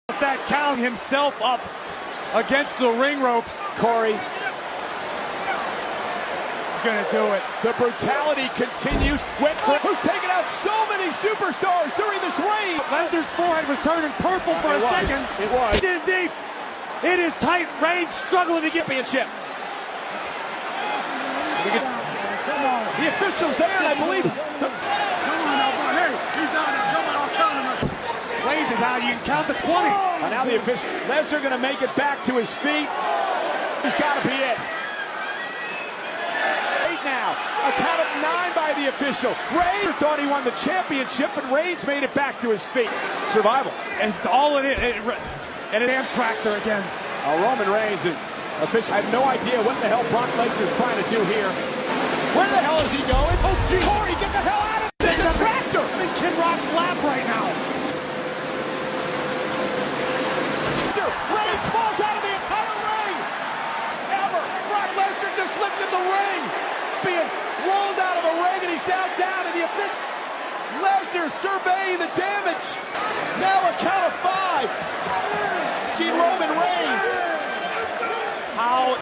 That count himself up against the ring ropes. Corey He's gonna do it. The brutality continues. Who's taken out so many superstars during this reign? Lesnar's forehead was turning purple for a second. It was. In deep. It is tight. Reigns struggling to get Championship. The official's there, and I believe. Come on now, bro. Hey, he's down there. Come on, I'll count him. Reigns is out. You can count to 20. And now the official. Lesnar going to make it back to his feet. He's got to be it. 8 now. A count of 9 by the official. Reigns thought he won the championship, but Reigns made it back to his feet. Survival. It's all it is. And an Am Tractor again. Roman Reigns and official. I have no idea what the hell Brock Lesnar is trying to do here. Where the hell is he going? Oh, gee, Corey, get the hell out of there! The tractor! I'm in Kid Rock's lap right now. Reigns falls out of the entire ring! Ever! Brock Lesnar just lifted the ring! Being rolled out of the ring, and he's now down to the official. Lesnar surveying the damage. Now a count of 5. Roman Reigns. How